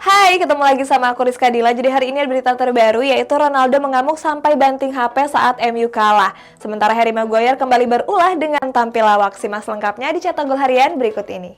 Hai, ketemu lagi sama aku Rizka Dila. Jadi hari ini ada berita terbaru yaitu Ronaldo mengamuk sampai banting HP saat MU kalah. Sementara Harry Maguire kembali berulah dengan tampil lawak. Simak selengkapnya di Cetak Gol Harian berikut ini.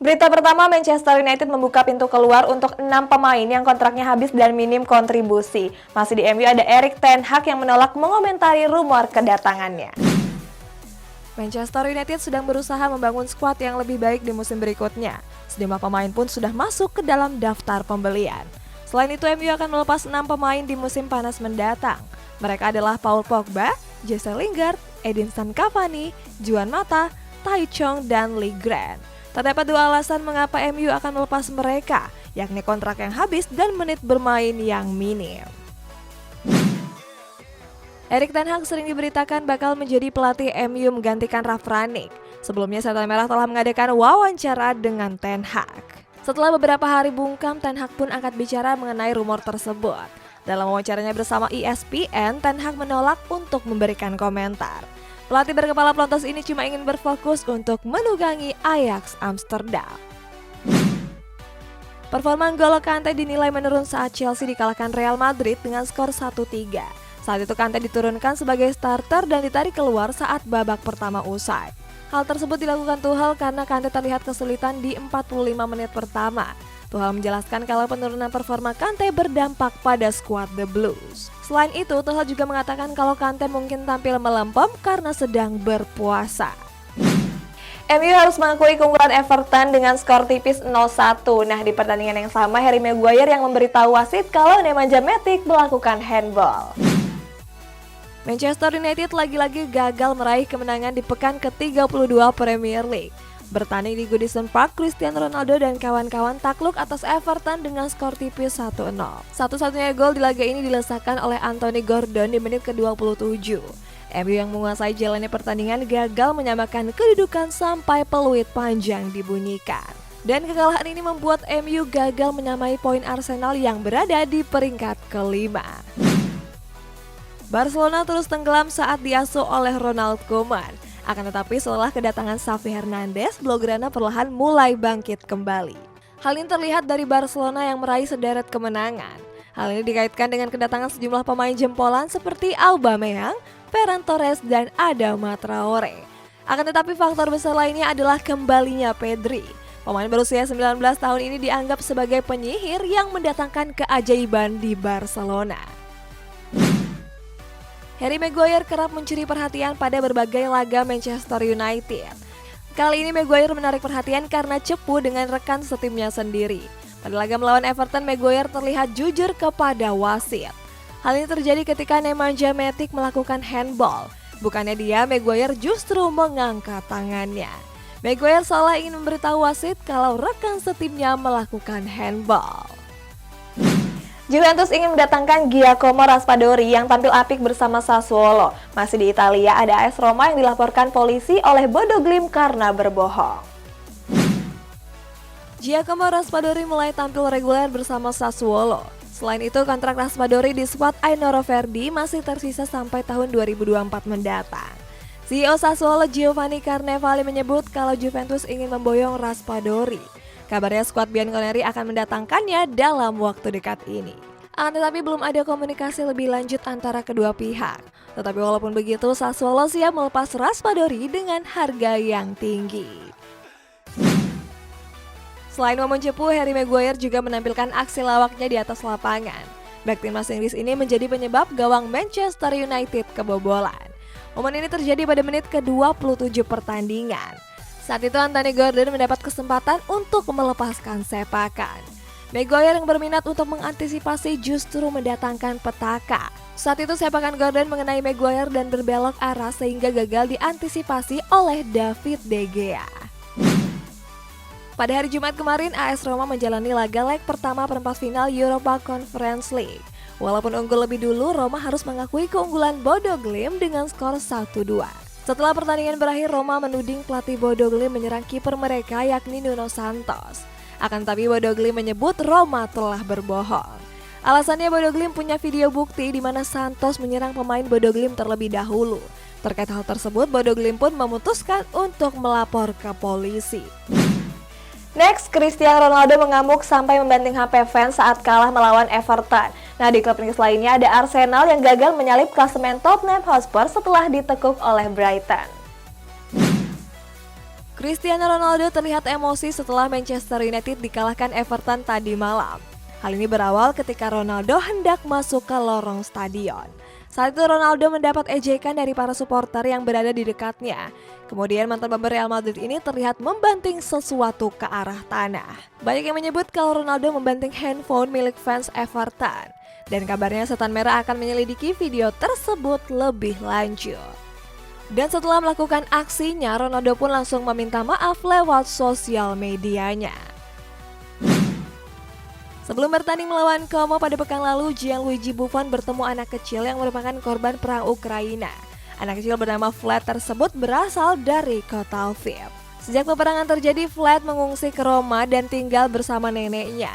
Berita pertama, Manchester United membuka pintu keluar untuk 6 pemain yang kontraknya habis dan minim kontribusi. Masih di MU ada Erik ten Hag yang menolak mengomentari rumor kedatangannya. Manchester United sedang berusaha membangun skuad yang lebih baik di musim berikutnya. Sejumlah pemain pun sudah masuk ke dalam daftar pembelian. Selain itu, MU akan melepas 6 pemain di musim panas mendatang. Mereka adalah Paul Pogba, Jesse Lingard, Edinson Cavani, Juan Mata, Tai Chong, dan Lee Grant. Terdapat dua alasan mengapa MU akan melepas mereka, yakni kontrak yang habis dan menit bermain yang minim. Erik ten Hag sering diberitakan bakal menjadi pelatih MU menggantikan Ralf Rangnick. Sebelumnya Setan Merah telah mengadakan wawancara dengan ten Hag. Setelah beberapa hari bungkam, ten Hag pun angkat bicara mengenai rumor tersebut. Dalam wawancaranya bersama ESPN, ten Hag menolak untuk memberikan komentar. Pelatih berkepala pelontos ini cuma ingin berfokus untuk menunggangi Ajax Amsterdam. Performa N'Golo Kante dinilai menurun saat Chelsea dikalahkan Real Madrid dengan skor 1-3. Saat itu Kante diturunkan sebagai starter dan ditarik keluar saat babak pertama usai. Hal tersebut dilakukan Tuchel karena Kante terlihat kesulitan di 45 menit pertama. Tuchel menjelaskan kalau penurunan performa Kante berdampak pada skuad The Blues. Selain itu, Tuchel juga mengatakan kalau Kante mungkin tampil melempem karena sedang berpuasa. MU harus mengakui keunggulan Everton dengan skor tipis 0-1. Nah, di pertandingan yang sama, Harry Maguire yang memberitahu wasit kalau Nemanja Matic melakukan handball. Manchester United lagi-lagi gagal meraih kemenangan di pekan ke-32 Premier League. Bertanding di Goodison Park, Cristiano Ronaldo dan kawan-kawan takluk atas Everton dengan skor tipis 1-0. Satu-satunya gol di laga ini dilesakan oleh Anthony Gordon di menit ke-27. MU yang menguasai jalannya pertandingan gagal menyamakan kedudukan sampai peluit panjang dibunyikan. Dan kekalahan ini membuat MU gagal menyamai poin Arsenal yang berada di peringkat kelima. Barcelona terus tenggelam saat diasuh oleh Ronald Koeman. Akan tetapi setelah kedatangan Xavi Hernandez, Blaugrana perlahan mulai bangkit kembali. Hal ini terlihat dari Barcelona yang meraih sederet kemenangan. Hal ini dikaitkan dengan kedatangan sejumlah pemain jempolan seperti Aubameyang, Ferran Torres, dan Adama Traore. Akan tetapi faktor besar lainnya adalah kembalinya Pedri. Pemain berusia 19 tahun ini dianggap sebagai penyihir yang mendatangkan keajaiban di Barcelona. Harry Maguire kerap mencuri perhatian pada berbagai laga Manchester United. Kali ini Maguire menarik perhatian karena cepu dengan rekan setimnya sendiri. Pada laga melawan Everton, Maguire terlihat jujur kepada wasit. Hal ini terjadi ketika Nemanja Matic melakukan handball. Bukannya dia, Maguire justru mengangkat tangannya. Maguire seolah ingin memberitahu wasit kalau rekan setimnya melakukan handball. Juventus ingin mendatangkan Giacomo Raspadori yang tampil apik bersama Sassuolo. Masih di Italia, ada AS Roma yang dilaporkan polisi oleh Bodo Glimt karena berbohong. Giacomo Raspadori mulai tampil reguler bersama Sassuolo. Selain itu, kontrak Raspadori di skuad Ainaro Verdi masih tersisa sampai tahun 2024 mendatang. CEO Sassuolo Giovanni Carnevali menyebut kalau Juventus ingin memboyong Raspadori. Kabarnya skuad Bianconeri akan mendatangkannya dalam waktu dekat ini. Tetapi belum ada komunikasi lebih lanjut antara kedua pihak. Tetapi walaupun begitu, Sassuolo siap melepas Raspadori dengan harga yang tinggi. Selain momen cepu, Harry Maguire juga menampilkan aksi lawaknya di atas lapangan. Bek timnas Inggris ini menjadi penyebab gawang Manchester United kebobolan. Momen ini terjadi pada menit ke-27 pertandingan. Saat itu Anthony Gordon mendapat kesempatan untuk melepaskan sepakan. Maguire yang berminat untuk mengantisipasi justru mendatangkan petaka. Saat itu sepakan Gordon mengenai Maguire dan berbelok arah sehingga gagal diantisipasi oleh David De Gea. Pada hari Jumat kemarin, AS Roma menjalani laga leg pertama perempat final Europa Conference League. Walaupun unggul lebih dulu, Roma harus mengakui keunggulan Bodo Glimt dengan skor 1-2. Setelah pertandingan berakhir, Roma menuding pelatih Bodo Glimt menyerang kiper mereka yakni Nuno Santos. Akan tetapi Bodo Glimt menyebut Roma telah berbohong. Alasannya Bodo Glimt punya video bukti di mana Santos menyerang pemain Bodo Glimt terlebih dahulu. Terkait hal tersebut, Bodo Glimt pun memutuskan untuk melapor ke polisi. Next, Cristiano Ronaldo mengamuk sampai membanting HP fans saat kalah melawan Everton. Nah, di klub Inggris lainnya ada Arsenal yang gagal menyalip klasemen Tottenham Hotspur setelah ditekuk oleh Brighton. Cristiano Ronaldo terlihat emosi setelah Manchester United dikalahkan Everton tadi malam. Hal ini berawal ketika Ronaldo hendak masuk ke lorong stadion. Saat itu Ronaldo mendapat ejekan dari para supporter yang berada di dekatnya. Kemudian mantan pemain Real Madrid ini terlihat membanting sesuatu ke arah tanah. Banyak yang menyebut kalau Ronaldo membanting handphone milik fans Everton. Dan kabarnya Setan Merah akan menyelidiki video tersebut lebih lanjut. Dan setelah melakukan aksinya, Ronaldo pun langsung meminta maaf lewat sosial medianya. Sebelum bertanding melawan Como pada pekan lalu, Gianluigi Buffon bertemu anak kecil yang merupakan korban perang Ukraina. Anak kecil bernama Vlad tersebut berasal dari kota Lviv. Sejak peperangan terjadi, Vlad mengungsi ke Roma dan tinggal bersama neneknya.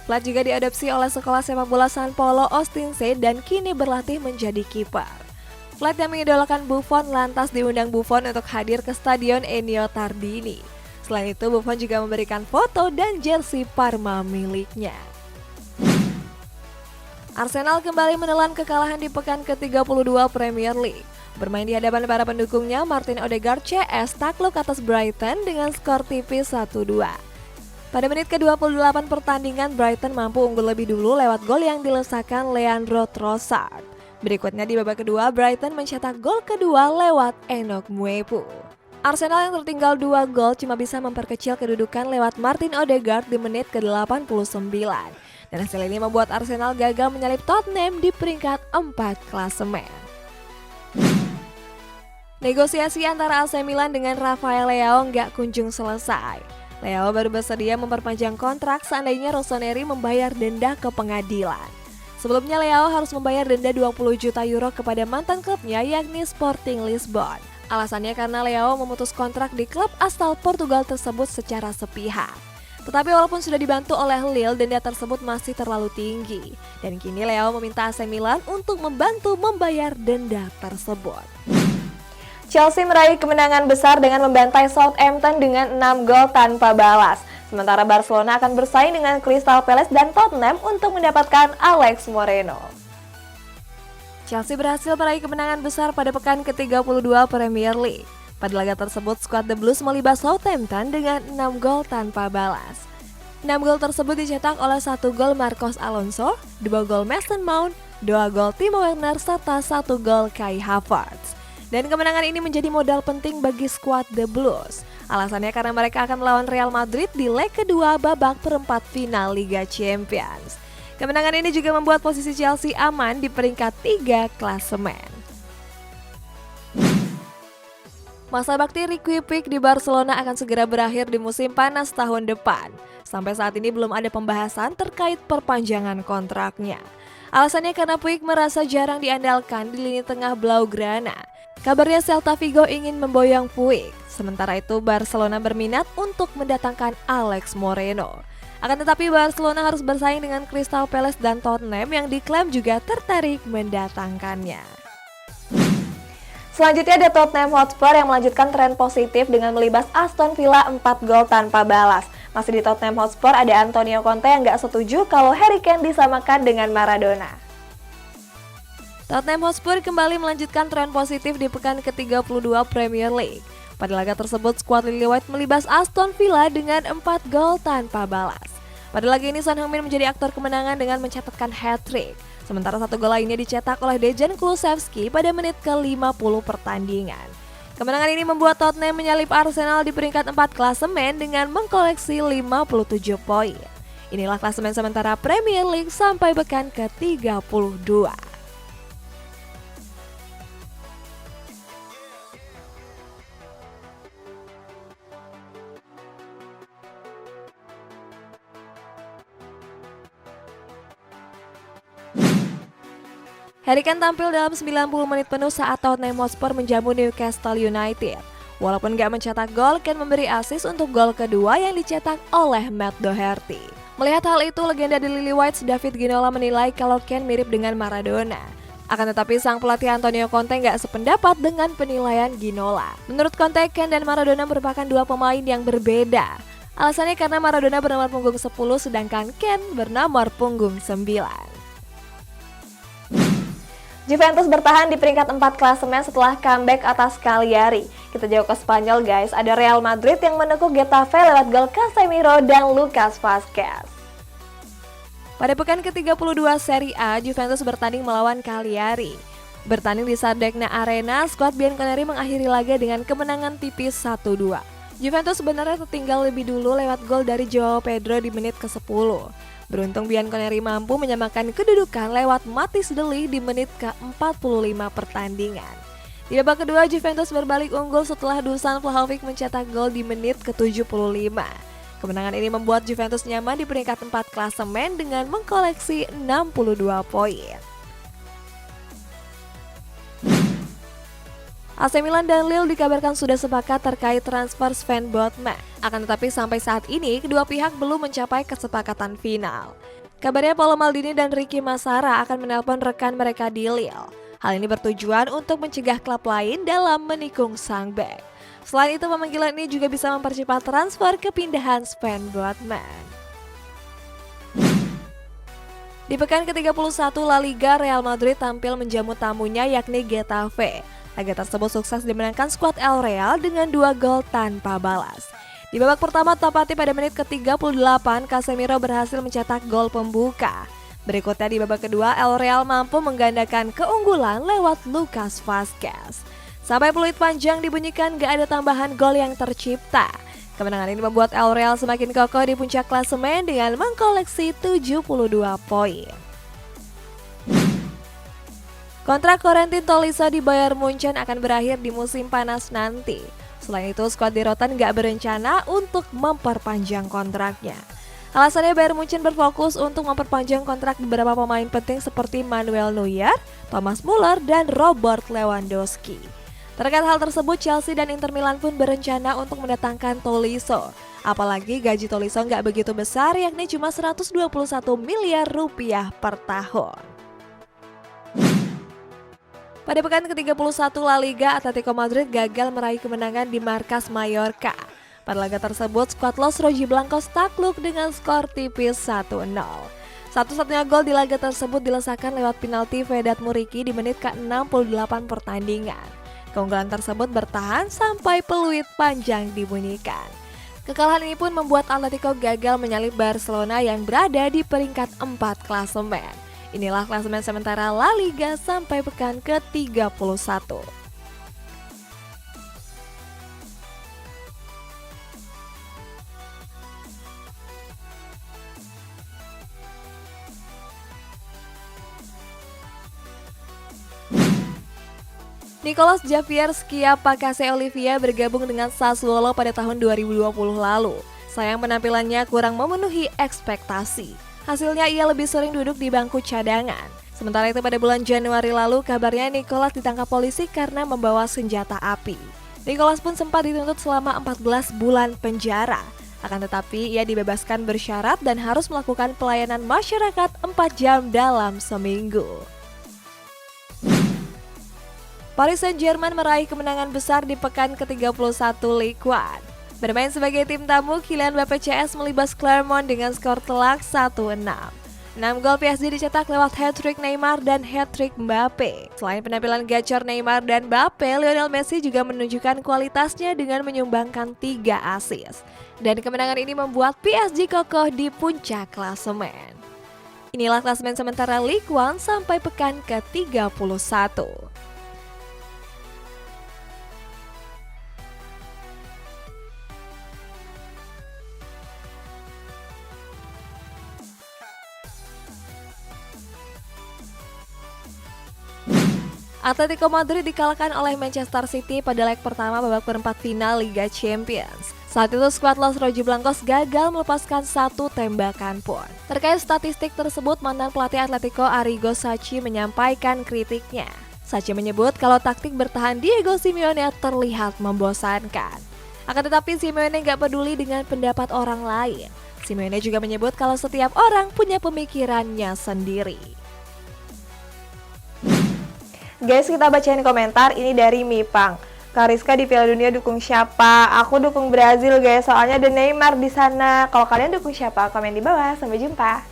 Vlad juga diadopsi oleh sekolah sepak bola San Paolo Ostinse dan kini berlatih menjadi kiper. Vlad yang mengidolakan Buffon lantas diundang Buffon untuk hadir ke Stadion Ennio Tardini. Selain itu, Buffon juga memberikan foto dan jersey Parma miliknya. Arsenal kembali menelan kekalahan di pekan ke-32 Premier League. Bermain di hadapan para pendukungnya, Martin Odegaard CS takluk atas Brighton dengan skor tipis 1-2. Pada menit ke-28 pertandingan, Brighton mampu unggul lebih dulu lewat gol yang dilesakan Leandro Trossard. Berikutnya di babak kedua, Brighton mencetak gol kedua lewat Enoch Mwepu. Arsenal yang tertinggal 2 gol cuma bisa memperkecil kedudukan lewat Martin Odegaard di menit ke-89. Dan hasil ini membuat Arsenal gagal menyalip Tottenham di peringkat 4 klasemen. Negosiasi antara AC Milan dengan Rafael Leao nggak kunjung selesai. Leao baru bersedia memperpanjang kontrak seandainya Rossoneri membayar denda ke pengadilan. Sebelumnya Leao harus membayar denda 20 juta euro kepada mantan klubnya yakni Sporting Lisbon. Alasannya karena Leao memutus kontrak di klub asal Portugal tersebut secara sepihak. Tetapi walaupun sudah dibantu oleh Lille, denda tersebut masih terlalu tinggi. Dan kini Leao meminta AC Milan untuk membantu membayar denda tersebut. Chelsea meraih kemenangan besar dengan membantai Southampton dengan 6 gol tanpa balas. Sementara Barcelona akan bersaing dengan Crystal Palace dan Tottenham untuk mendapatkan Alex Moreno. Chelsea berhasil meraih kemenangan besar pada pekan ke-32 Premier League. Pada laga tersebut, skuad The Blues melibas Southampton dengan 6 gol tanpa balas. 6 gol tersebut dicetak oleh 1 gol Marcos Alonso, 2 gol Mason Mount, 2 gol Timo Werner, serta 1 gol Kai Havertz. Dan kemenangan ini menjadi modal penting bagi skuad The Blues. Alasannya karena mereka akan melawan Real Madrid di leg kedua babak perempat final Liga Champions. Kemenangan ini juga membuat posisi Chelsea aman di peringkat 3 klasemen. Masa bakti Riqui Puig di Barcelona akan segera berakhir di musim panas tahun depan. Sampai saat ini belum ada pembahasan terkait perpanjangan kontraknya. Alasannya karena Puig merasa jarang diandalkan di lini tengah Blaugrana. Kabarnya Celta Vigo ingin memboyong Puig. Sementara itu Barcelona berminat untuk mendatangkan Alex Moreno. Akan tetapi Barcelona harus bersaing dengan Crystal Palace dan Tottenham yang diklaim juga tertarik mendatangkannya. Selanjutnya ada Tottenham Hotspur yang melanjutkan tren positif dengan melibas Aston Villa 4 gol tanpa balas. Masih di Tottenham Hotspur ada Antonio Conte yang gak setuju kalau Harry Kane disamakan dengan Maradona. Tottenham Hotspur kembali melanjutkan tren positif di pekan ke-32 Premier League. Pada laga tersebut, skuad Lily White melibas Aston Villa dengan 4 gol tanpa balas. Pada laga ini Son Heung-min menjadi aktor kemenangan dengan mencatatkan hat-trick. Sementara 1 gol lainnya dicetak oleh Dejan Kulusevski pada menit ke-50 pertandingan. Kemenangan ini membuat Tottenham menyalip Arsenal di peringkat 4 klasemen dengan mengkoleksi 57 poin. Inilah klasemen sementara Premier League sampai pekan ke-32. Harry Kane tampil dalam 90 menit penuh saat Tottenham Hotspur menjamu Newcastle United. Walaupun gak mencetak gol, Kane memberi assist untuk gol kedua yang dicetak oleh Matt Doherty. Melihat hal itu, legenda The Lily Whites David Ginola menilai kalau Kane mirip dengan Maradona. Akan tetapi sang pelatih Antonio Conte nggak sependapat dengan penilaian Ginola. Menurut Conte, Ken dan Maradona merupakan dua pemain yang berbeda. Alasannya karena Maradona bernomor punggung 10 sedangkan Ken bernomor punggung 9. Juventus bertahan di peringkat 4 klasemen setelah comeback atas Cagliari. Kita jauh ke Spanyol guys, ada Real Madrid yang menekuk Getafe lewat gol Casemiro dan Lucas Vazquez. Pada pekan ke-32 Serie A, Juventus bertanding melawan Cagliari. Bertanding di Sardegna Arena, skuad Bianconeri mengakhiri laga dengan kemenangan tipis 1-2. Juventus sebenarnya tertinggal lebih dulu lewat gol dari Joao Pedro di menit ke-10. Beruntung Bianconeri mampu menyamakan kedudukan lewat Mathis De Ligt di menit ke-45 pertandingan. Di babak kedua, Juventus berbalik unggul setelah Dusan Vlahovic mencetak gol di menit ke-75. Kemenangan ini membuat Juventus nyaman di peringkat 4 klasemen dengan mengkoleksi 62 poin. AC Milan dan Lille dikabarkan sudah sepakat terkait transfer Sven Botman. Akan tetapi sampai saat ini kedua pihak belum mencapai kesepakatan final. Kabarnya Paolo Maldini dan Ricky Massara akan menelpon rekan mereka di Lille. Hal ini bertujuan untuk mencegah klub lain dalam menikung sang bek. Selain itu, pemanggilan ini juga bisa mempercepat transfer kepindahan Sven Botman. Di pekan ke-31 La Liga, Real Madrid tampil menjamu tamunya yakni Getafe. Laga tersebut sukses dimenangkan skuad El Real dengan 2 gol tanpa balas. Di babak pertama tepatnya pada menit ke-38, Casemiro berhasil mencetak gol pembuka. Berikutnya di babak kedua, El Real mampu menggandakan keunggulan lewat Lucas Vazquez. Sampai peluit panjang dibunyikan, gak ada tambahan gol yang tercipta. Kemenangan ini membuat El Real semakin kokoh di puncak klasemen dengan mengkoleksi 72 poin. Kontrak Corentin Tolisso di Bayern Munchen akan berakhir di musim panas nanti. Selain itu, skuad di Rotterdam gak berencana untuk memperpanjang kontraknya. Alasannya Bayern Munchen berfokus untuk memperpanjang kontrak beberapa pemain penting seperti Manuel Neuer, Thomas Muller, dan Robert Lewandowski. Terkait hal tersebut, Chelsea dan Inter Milan pun berencana untuk mendatangkan Tolisso. Apalagi gaji Tolisso nggak begitu besar, yakni cuma 121 miliar rupiah per tahun. Pada pekan ke-31 La Liga, Atletico Madrid gagal meraih kemenangan di markas Mallorca. Pada laga tersebut, skuad Los Rojiblancos takluk dengan skor tipis 1-0. Satu-satunya gol di laga tersebut dilesakan lewat penalti Vedat Muriqi di menit ke-68 pertandingan. Keunggulan tersebut bertahan sampai peluit panjang dibunyikan. Kekalahan ini pun membuat Atletico gagal menyalip Barcelona yang berada di peringkat 4 klasemen. Inilah klasemen sementara La Liga sampai pekan ke-31. Nicolas Javier Schiappa-Casey Olivia bergabung dengan Sassuolo pada tahun 2020 lalu. Sayang penampilannya kurang memenuhi ekspektasi. Hasilnya ia lebih sering duduk di bangku cadangan. Sementara itu pada bulan Januari lalu kabarnya Nicolas ditangkap polisi karena membawa senjata api. Nicolas pun sempat dituntut selama 14 bulan penjara. Akan tetapi ia dibebaskan bersyarat dan harus melakukan pelayanan masyarakat 4 jam dalam seminggu. Paris Saint-Germain meraih kemenangan besar di pekan ke-31 Ligue 1. Bermain sebagai tim tamu, Kylian Mbappé CS melibas Clermont dengan skor telak 1-6. 6 gol PSG dicetak lewat hat-trick Neymar dan hat-trick Mbappé. Selain penampilan gacor Neymar dan Mbappé, Lionel Messi juga menunjukkan kualitasnya dengan menyumbangkan 3 assist. Dan kemenangan ini membuat PSG kokoh di puncak klasemen. Inilah klasemen sementara Ligue 1 sampai pekan ke-31. Atletico Madrid dikalahkan oleh Manchester City pada leg pertama babak perempat final Liga Champions. Saat itu skuad Los Rojiblancos gagal melepaskan 1 tembakan pun. Terkait statistik tersebut, mantan pelatih Atletico Arrigo Sacchi menyampaikan kritiknya. Sacchi menyebut kalau taktik bertahan Diego Simeone terlihat membosankan. Akan tetapi Simeone gak peduli dengan pendapat orang lain. Simeone juga menyebut kalau setiap orang punya pemikirannya sendiri. Guys, kita bacain komentar ini dari Mipang. Kariska di Piala Dunia dukung siapa? Aku dukung Brazil guys, soalnya ada Neymar di sana. Kalau kalian dukung siapa? Komen di bawah. Sampai jumpa.